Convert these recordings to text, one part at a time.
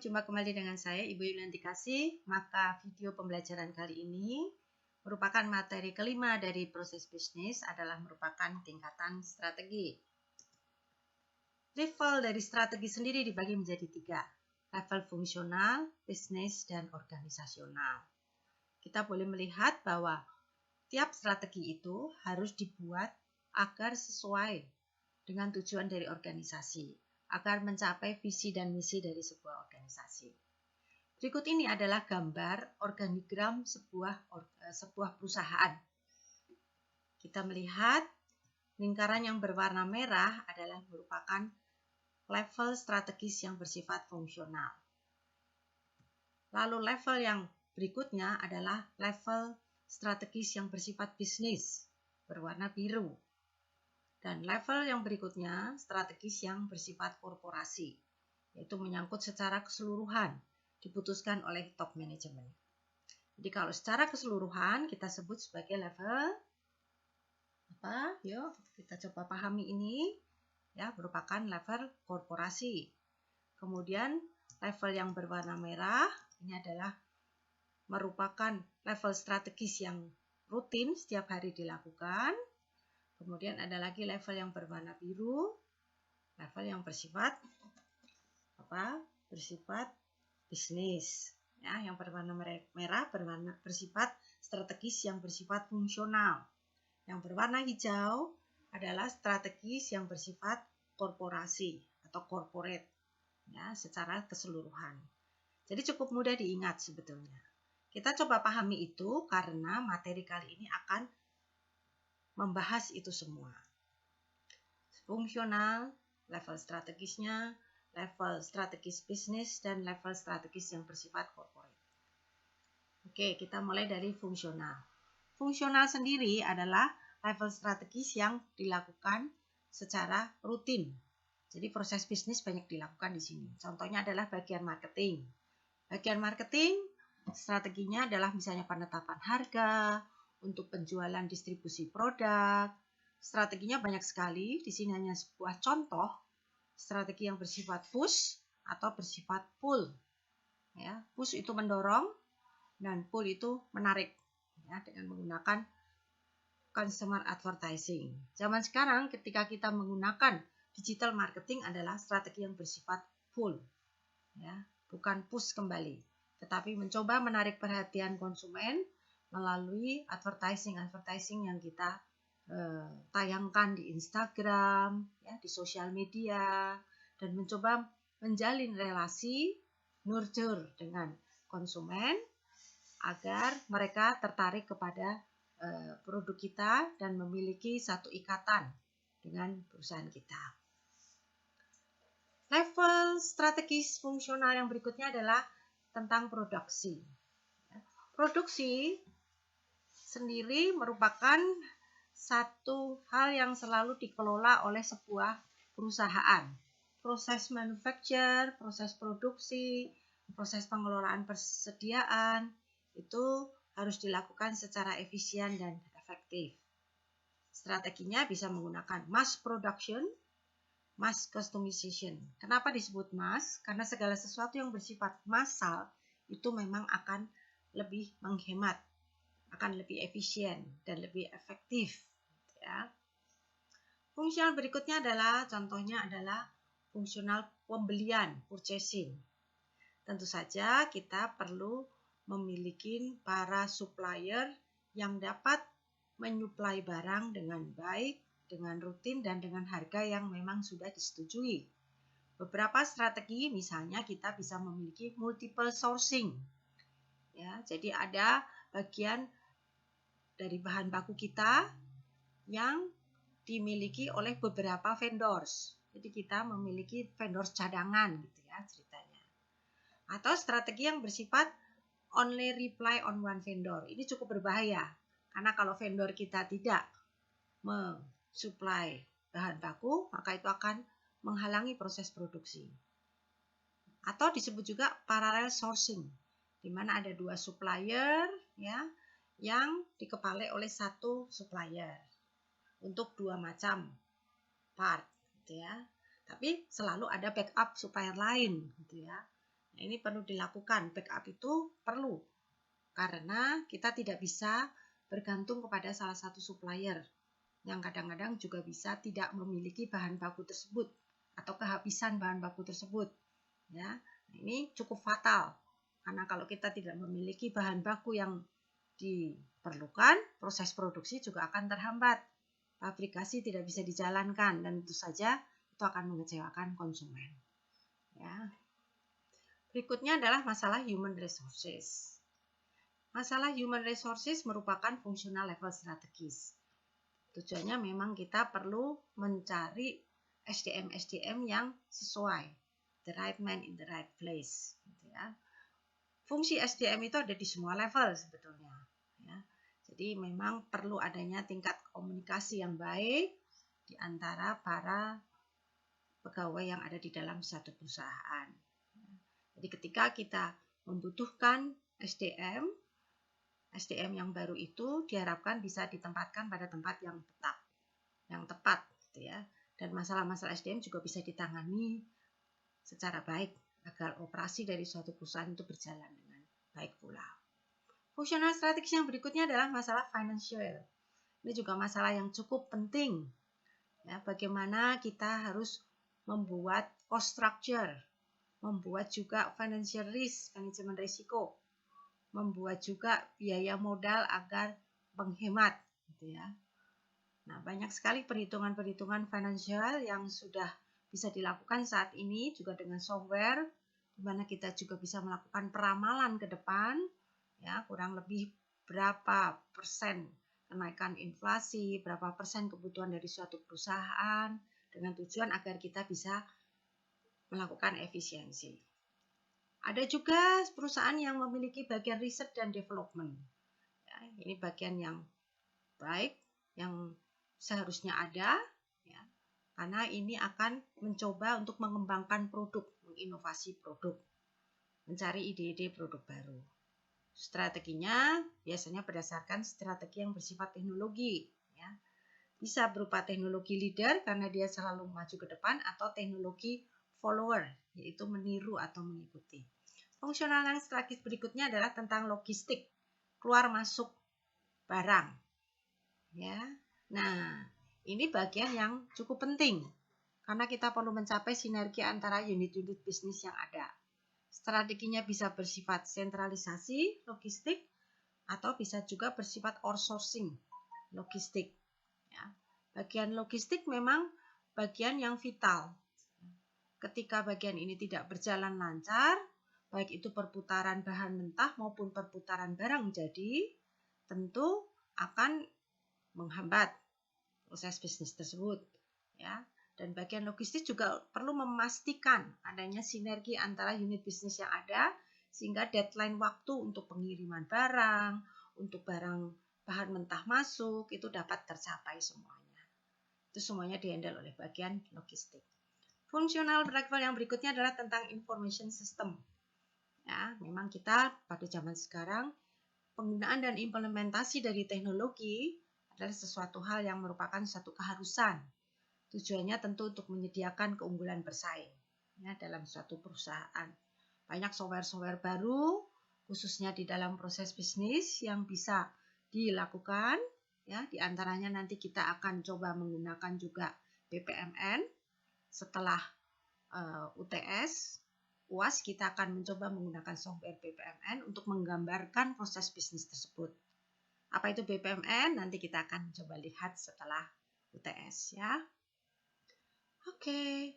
jumpa kembali dengan saya Ibu Yulianti Kasih. Maka video pembelajaran kali ini merupakan materi kelima dari proses bisnis adalah merupakan tingkatan strategi. Level dari strategi sendiri dibagi menjadi 3. Level fungsional, bisnis, dan organisasional. Kita boleh melihat bahwa tiap strategi itu harus dibuat agar sesuai dengan tujuan dari organisasi, agar mencapai visi dan misi dari sebuah organisasi. Berikut ini adalah gambar organigram sebuah perusahaan. Kita melihat lingkaran yang berwarna merah adalah merupakan level strategis yang bersifat fungsional. Lalu level yang berikutnya adalah level strategis yang bersifat bisnis, berwarna biru. Dan level yang berikutnya, strategis yang bersifat korporasi, yaitu menyangkut secara keseluruhan, diputuskan oleh top management. Jadi kalau secara keseluruhan kita sebut sebagai level apa? Yuk kita coba pahami ini, ya, merupakan level korporasi. Kemudian level yang berwarna merah ini adalah merupakan level strategis yang rutin setiap hari dilakukan. Kemudian ada lagi level yang berwarna biru, level yang bersifat bersifat bisnis. Ya, yang berwarna merah bersifat strategis yang bersifat fungsional. Yang berwarna hijau adalah strategis yang bersifat korporasi atau corporate, ya, secara keseluruhan. Jadi cukup mudah diingat sebetulnya. Kita coba pahami itu karena materi kali ini akan membahas itu semua. Fungsional, level strategisnya, level strategis bisnis, dan level strategis yang bersifat corporate. Oke, kita mulai dari fungsional. Fungsional sendiri adalah level strategis yang dilakukan secara rutin. Jadi proses bisnis banyak dilakukan di sini. Contohnya adalah bagian marketing. Bagian marketing, strateginya adalah misalnya penetapan harga, untuk penjualan distribusi produk. Strateginya banyak sekali. Di sini hanya sebuah contoh strategi yang bersifat push atau bersifat pull. Ya, push itu mendorong dan pull itu menarik, ya, dengan menggunakan consumer advertising. Zaman sekarang ketika kita menggunakan digital marketing adalah strategi yang bersifat pull, ya, bukan push kembali, tetapi mencoba menarik perhatian konsumen melalui advertising yang kita tayangkan di Instagram, ya, di sosial media, dan mencoba menjalin relasi nurture dengan konsumen agar mereka tertarik kepada produk kita dan memiliki satu ikatan dengan perusahaan kita. Level strategis fungsional yang berikutnya adalah tentang produksi. Produksi sendiri merupakan satu hal yang selalu dikelola oleh sebuah perusahaan. Proses manufacture, proses produksi, proses pengelolaan persediaan itu harus dilakukan secara efisien dan efektif. Strateginya bisa menggunakan mass production, mass customization. Kenapa disebut mass? Karena segala sesuatu yang bersifat massal itu memang akan lebih menghemat, akan lebih efisien dan lebih efektif, ya. Fungsional berikutnya adalah contohnya adalah fungsional pembelian, purchasing. Tentu saja kita perlu memiliki para supplier yang dapat menyuplai barang dengan baik, dengan rutin dan dengan harga yang memang sudah disetujui. Beberapa strategi misalnya kita bisa memiliki multiple sourcing. Ya, jadi ada bagian dari bahan baku kita yang dimiliki oleh beberapa vendors. Jadi kita memiliki vendors cadangan gitu ya ceritanya. Atau strategi yang bersifat only rely on one vendor. Ini cukup berbahaya karena kalau vendor kita tidak mensuplai bahan baku, maka itu akan menghalangi proses produksi. Atau disebut juga parallel sourcing, di mana ada dua supplier, ya, yang dikepalai oleh satu supplier untuk dua macam part, gitu ya. Tapi selalu ada backup supplier lain, gitu ya. Nah, ini perlu dilakukan, backup itu perlu karena kita tidak bisa bergantung kepada salah satu supplier yang kadang-kadang juga bisa tidak memiliki bahan baku tersebut atau kehabisan bahan baku tersebut. Ya, ini cukup fatal karena kalau kita tidak memiliki bahan baku yang diperlukan, proses produksi juga akan terhambat. Pabrikasi tidak bisa dijalankan dan tentu saja itu akan mengecewakan konsumen. Ya. Berikutnya adalah masalah human resources. Masalah human resources merupakan fungsional level strategis. Tujuannya memang kita perlu mencari SDM yang sesuai, the right man in the right place. Gitu ya. Fungsi SDM itu ada di semua level sebetulnya. Ya. Jadi memang perlu adanya tingkat komunikasi yang baik di antara para pegawai yang ada di dalam satu perusahaan. Jadi ketika kita membutuhkan SDM yang baru itu diharapkan bisa ditempatkan pada tempat yang tepat, gitu ya. Dan masalah-masalah SDM juga bisa ditangani secara baik agar operasi dari suatu perusahaan itu berjalan dengan baik pula. Fungsional strategis yang berikutnya adalah masalah financial. Ini juga masalah yang cukup penting. Ya, bagaimana kita harus membuat cost structure, membuat juga financial risk, manajemen risiko, membuat juga biaya modal agar menghemat, gitu ya. Nah, banyak sekali perhitungan-perhitungan finansial yang sudah bisa dilakukan saat ini juga dengan software, di mana kita juga bisa melakukan peramalan ke depan, ya kurang lebih berapa persen kenaikan inflasi, berapa persen kebutuhan dari suatu perusahaan, dengan tujuan agar kita bisa melakukan efisiensi. Ada juga perusahaan yang memiliki bagian riset dan development. Ya, ini bagian yang baik, yang seharusnya ada, ya, karena ini akan mencoba untuk mengembangkan produk, menginovasi produk, mencari ide-ide produk baru. Strateginya biasanya berdasarkan strategi yang bersifat teknologi. Ya. Bisa berupa teknologi leader karena dia selalu maju ke depan, atau teknologi follower, yaitu meniru atau mengikuti. Fungsional yang strategis berikutnya adalah tentang logistik, keluar masuk barang. Ya. Nah, ini bagian yang cukup penting karena kita perlu mencapai sinergi antara unit-unit bisnis yang ada. Strateginya bisa bersifat sentralisasi logistik atau bisa juga bersifat outsourcing logistik. Ya. Bagian logistik memang bagian yang vital. Ketika bagian ini tidak berjalan lancar, baik itu perputaran bahan mentah maupun perputaran barang jadi, tentu akan menghambat proses bisnis tersebut. Ya. Dan bagian logistik juga perlu memastikan adanya sinergi antara unit bisnis yang ada, sehingga deadline waktu untuk pengiriman barang, untuk barang bahan mentah masuk, itu dapat tercapai semuanya. Itu semuanya dihandle oleh bagian logistik. Fungsional level yang berikutnya adalah tentang information system. Ya, memang kita pada zaman sekarang penggunaan dan implementasi dari teknologi adalah sesuatu hal yang merupakan satu keharusan. Tujuannya tentu untuk menyediakan keunggulan bersaing ya, dalam suatu perusahaan. Banyak software-software baru khususnya di dalam proses bisnis yang bisa dilakukan. Ya, di antaranya nanti kita akan coba menggunakan juga BPMN. Setelah UTS, UAS, kita akan mencoba menggunakan software BPMN untuk menggambarkan proses bisnis tersebut. Apa itu BPMN? Nanti kita akan coba lihat setelah UTS ya. Oke.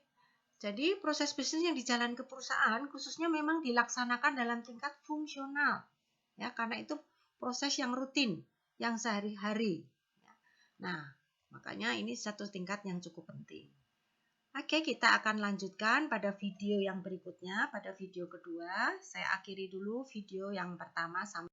Jadi proses bisnis yang dijalankan ke perusahaan khususnya memang dilaksanakan dalam tingkat fungsional. Ya, karena itu proses yang rutin, yang sehari-hari. Nah, makanya ini satu tingkat yang cukup penting. Oke, kita akan lanjutkan pada video yang berikutnya, pada video kedua. Saya akhiri dulu video yang pertama sampai